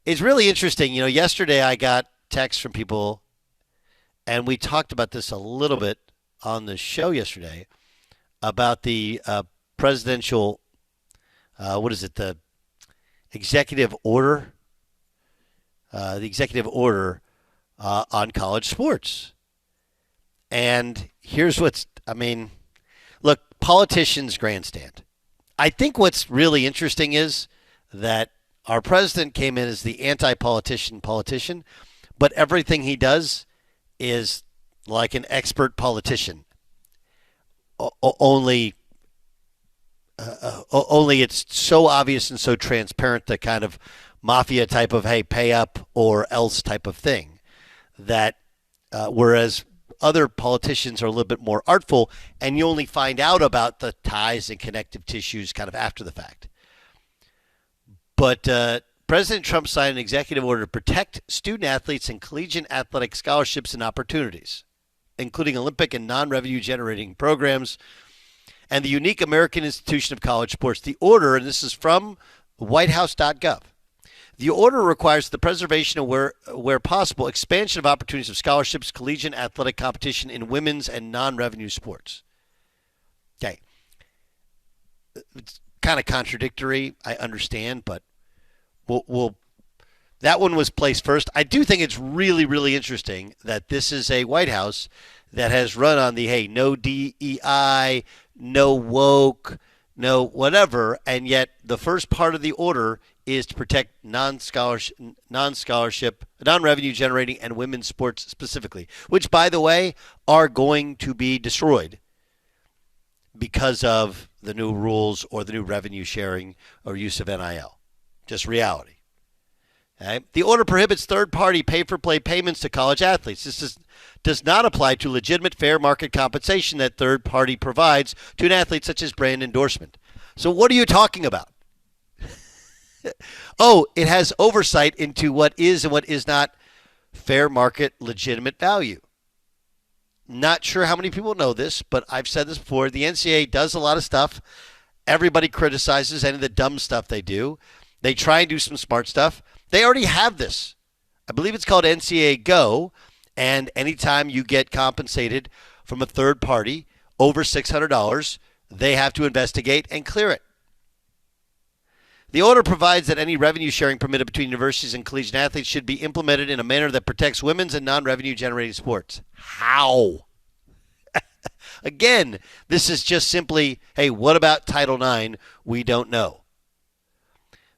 It's really interesting. Yesterday I got texts from people, and we talked about this a little bit on the show yesterday about the presidential, what is it, executive order, the executive order on college sports. And here's look, politicians grandstand. I think what's really interesting is that our president came in as the anti-politician, but everything he does is like an expert politician. Only, only it's so obvious and so transparent, the kind of mafia type of hey, pay up or else type of thing. That whereas other politicians are a little bit more artful, and you only find out about the ties and connective tissues kind of after the fact. But President Trump signed an executive order to protect student athletes and collegiate athletic scholarships and opportunities, including Olympic and non-revenue generating programs and the unique American institution of college sports. The order, and this is from whitehouse.gov, the order requires the preservation of where possible, expansion of opportunities of scholarships, collegiate athletic competition in women's and non-revenue sports. Okay. It's kind of contradictory, I understand, but we'll that one was placed first. I do think it's really, really interesting that this is a White House that has run on the, hey, no DEI, no woke, no whatever, and yet the first part of the order is to protect non-scholarship, non-revenue generating, and women's sports specifically, which, by the way, are going to be destroyed because of the new rules or the new revenue sharing or use of NIL. Just reality. Okay? The order prohibits third-party pay-for-play payments to college athletes. Does not apply to legitimate fair market compensation that third party provides to an athlete, such as brand endorsement. So what are you talking about? Oh, it has oversight into what is and what is not fair market legitimate value. Not sure how many people know this, but I've said this before. The NCAA does a lot of stuff. Everybody criticizes any of the dumb stuff they do. They try and do some smart stuff. They already have this. I believe it's called NCAA Go. And anytime you get compensated from a third party over $600, they have to investigate and clear it. The order provides that any revenue sharing permitted between universities and collegiate athletes should be implemented in a manner that protects women's and non-revenue generating sports. How? Again, this is just simply, hey, what about Title IX? We don't know.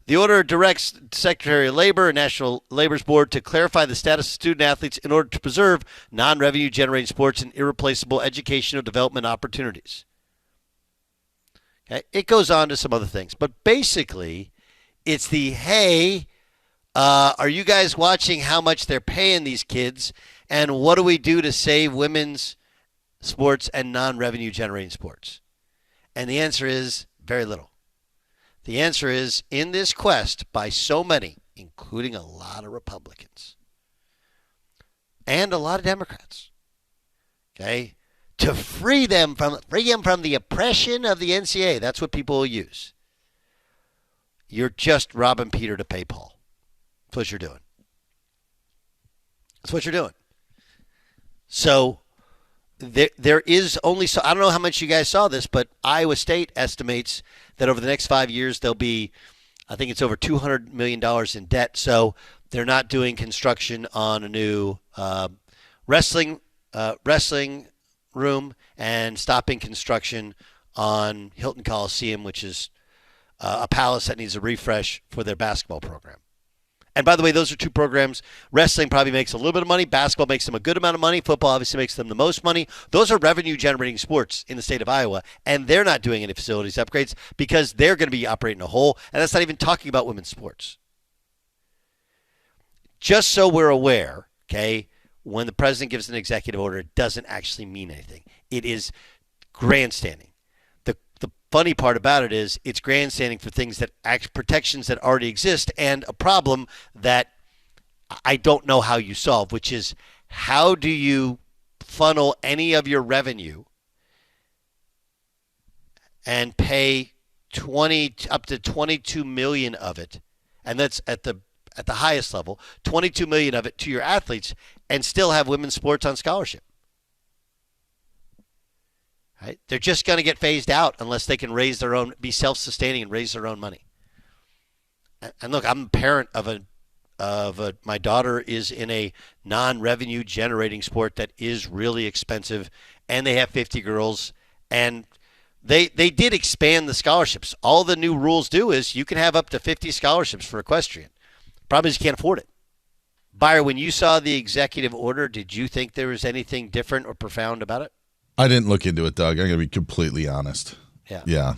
The order directs Secretary of Labor and National Labor's Board to clarify the status of student athletes in order to preserve non-revenue generating sports and irreplaceable educational development opportunities. Okay. It goes on to some other things, but basically it's the, hey, are you guys watching how much they're paying these kids, and what do we do to save women's sports and non-revenue generating sports? And the answer is very little. The answer is, in this quest by so many, including a lot of Republicans and a lot of Democrats, okay, to free them from the oppression of the NCAA. That's what people will use. You're just robbing Peter to pay Paul. That's what you're doing. That's what you're doing. So there is only, so I don't know how much you guys saw this, but Iowa State estimates that over the next 5 years there'll be, I think it's over $200 million in debt. So they're not doing construction on a new wrestling room and stopping construction on Hilton Coliseum, which is a palace that needs a refresh for their basketball program. And by the way, those are two programs. Wrestling probably makes a little bit of money. Basketball makes them a good amount of money. Football obviously makes them the most money. Those are revenue-generating sports in the state of Iowa, and they're not doing any facilities upgrades because they're going to be operating a hole, and that's not even talking about women's sports. Just so we're aware, okay, when the president gives an executive order, it doesn't actually mean anything. It is grandstanding. The funny part about it is it's grandstanding for things that protections that already exist, and a problem that I don't know how you solve, which is how do you funnel any of your revenue and pay up to $22 million of it, and that's at at the highest level, 22 million of it to your athletes, and still have women's sports on scholarship. Right? They're just going to get phased out unless they can raise their own, be self-sustaining and raise their own money. And look, I'm a parent my daughter is in a non-revenue generating sport that is really expensive, and they have 50 girls, and they did expand the scholarships. All the new rules do is you can have up to 50 scholarships for equestrian. Problem is you can't afford it. Beyer, when you saw the executive order, did you think there was anything different or profound about it? I didn't look into it, Doug. I'm going to be completely honest. Yeah.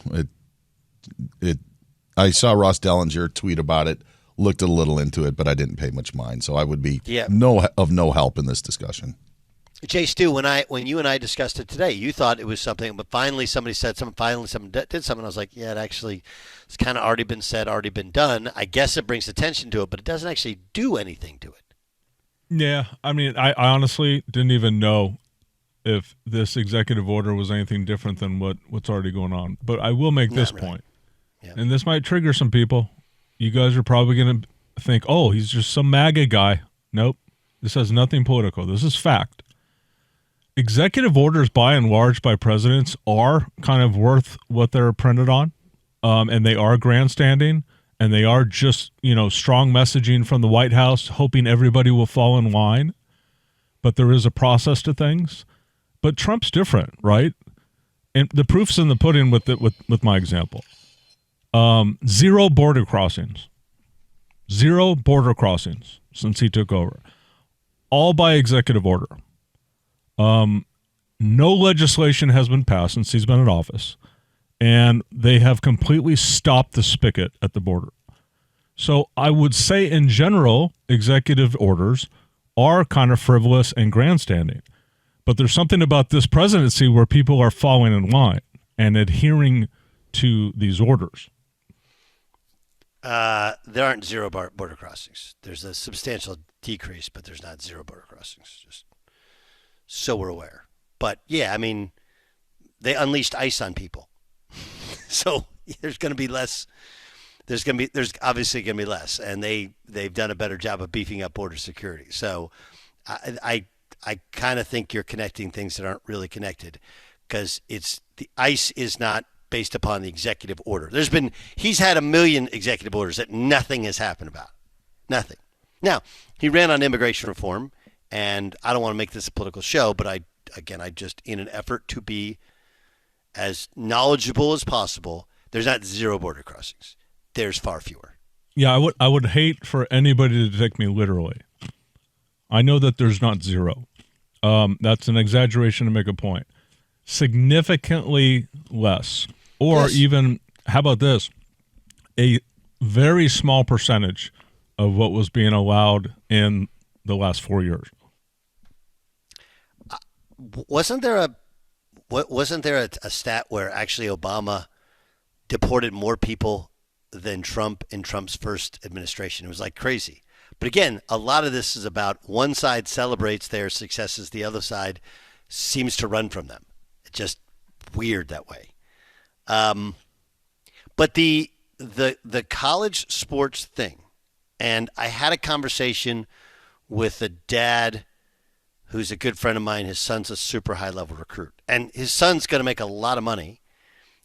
I saw Ross Dellinger tweet about it, looked a little into it, but I didn't pay much mind. So I would be no help in this discussion. Jay Stu, when you and I discussed it today, you thought it was something, but finally somebody said something, finally someone did something. I was like, yeah, it's kind of already been said, already been done. I guess it brings attention to it, but it doesn't actually do anything to it. Yeah, I mean, I honestly didn't even know if this executive order was anything different than what's already going on. But I will make this point, and this might trigger some people. You guys are probably going to think, oh, he's just some MAGA guy. Nope. This has nothing political. This is fact. Executive orders, by and large, by presidents are kind of worth what they're printed on, and they are grandstanding, and they are just, strong messaging from the White House, hoping everybody will fall in line. But there is a process to things. But Trump's different, right? And the proof's in the pudding with my example. 0 border crossings. 0 border crossings since he took over. All by executive order. No legislation has been passed since he's been in office. And they have completely stopped the spigot at the border. So I would say in general, executive orders are kind of frivolous and grandstanding. But there's something about this presidency where people are falling in line and adhering to these orders. There aren't 0 border crossings. There's a substantial decrease, but there's not 0 border crossings. Just so we're aware. But yeah, I mean, they unleashed ICE on people, so there's going to be less. There's obviously going to be less, and they've done a better job of beefing up border security. So I kind of think you're connecting things that aren't really connected, because the ICE is not based upon the executive order. He's had 1 million executive orders that nothing has happened about. Nothing. Now, he ran on immigration reform, and I don't want to make this a political show, but I just, in an effort to be as knowledgeable as possible, there's not 0 border crossings. There's far fewer. Yeah, I would hate for anybody to take me literally. I know that there's not 0. That's an exaggeration to make a point. Significantly less. Or even, how about this? A very small percentage of what was being allowed in the last 4 years. Wasn't there a stat where actually Obama deported more people than Trump in Trump's first administration? It was like crazy. But again, a lot of this is about one side celebrates their successes, the other side seems to run from them. It's just weird that way. But the college sports thing, and I had a conversation with a dad who's a good friend of mine. His son's a super high-level recruit, and his son's going to make a lot of money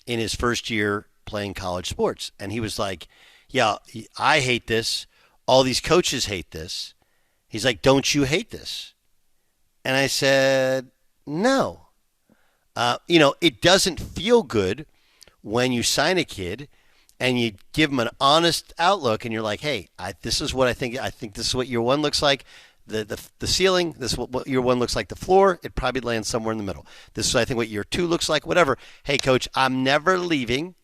in his first year playing college sports. And he was like, yeah, I hate this. All these coaches hate this. He's like, don't you hate this? And I said, no. It doesn't feel good when you sign a kid and you give them an honest outlook and you're like, hey, this is what I think. I think this is what year 1 looks like. The ceiling, this is what year 1 looks like. The floor, it probably lands somewhere in the middle. This is, I think, what year 2 looks like, whatever. Hey, coach, I'm never leaving.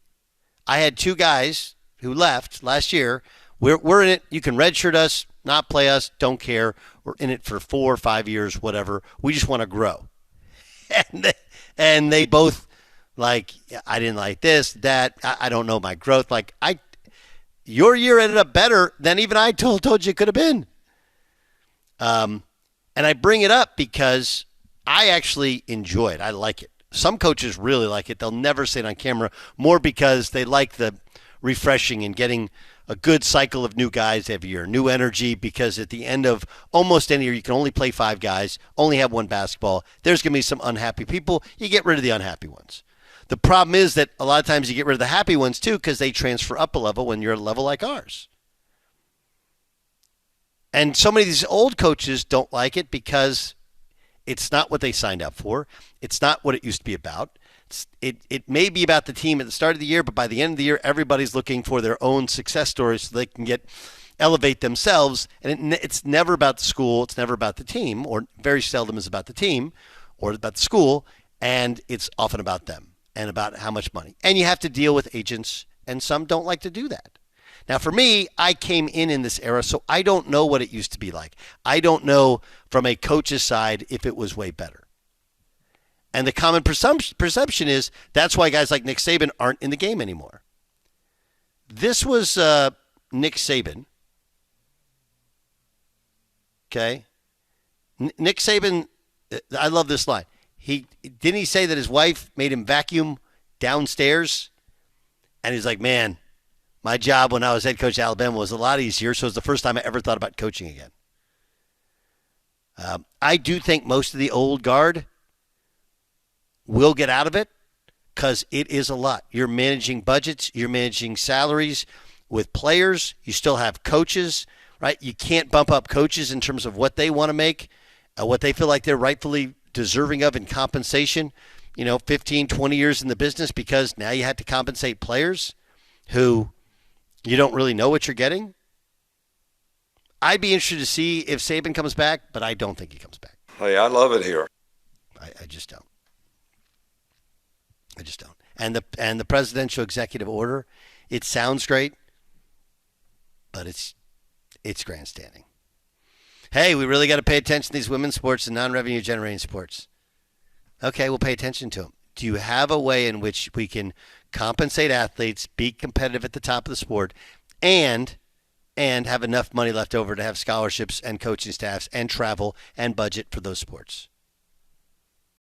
I had 2 guys who left last year. We're in it. You can redshirt us, not play us, don't care. We're in it for 4 or 5 years, whatever. We just want to grow. And they both, like, I didn't like this, that. I don't know my growth. Like, your year ended up better than even I told you it could have been. And I bring it up because I actually enjoy it. I like it. Some coaches really like it. They'll never say it on camera, more because they like the refreshing and getting a good cycle of new guys every year, new energy, because at the end of almost any year, you can only play 5 guys, only have 1 basketball. There's going to be some unhappy people. You get rid of the unhappy ones. The problem is that a lot of times you get rid of the happy ones too because they transfer up a level when you're at a level like ours. And so many of these old coaches don't like it because it's not what they signed up for. It's not what it used to be about. It may be about the team at the start of the year, but by the end of the year, everybody's looking for their own success stories so they can elevate themselves. And it's never about the school. It's never about the team, or very seldom is about the team or about the school. And it's often about them and about how much money. And you have to deal with agents, and some don't like to do that. Now, for me, I came in this era, so I don't know what it used to be like. I don't know from a coach's side if it was way better. And the common perception is that's why guys like Nick Saban aren't in the game anymore. This was Nick Saban. Okay? Nick Saban, I love this line. Didn't he say that his wife made him vacuum downstairs? And he's like, man, my job when I was head coach at Alabama was a lot easier, so it was the first time I ever thought about coaching again. I do think most of the old guard will get out of it because it is a lot. You're managing budgets. You're managing salaries with players. You still have coaches, right? You can't bump up coaches in terms of what they want to make, what they feel like they're rightfully deserving of in compensation, 15, 20 years in the business, because now you have to compensate players who you don't really know what you're getting. I'd be interested to see if Saban comes back, but I don't think he comes back. Hey, I love it here. I just don't. And the presidential executive order, it sounds great, but it's grandstanding. Hey, we really got to pay attention to these women's sports and non-revenue generating sports. Okay, we'll pay attention to them. Do you have a way in which we can compensate athletes, be competitive at the top of the sport, and have enough money left over to have scholarships and coaching staffs and travel and budget for those sports?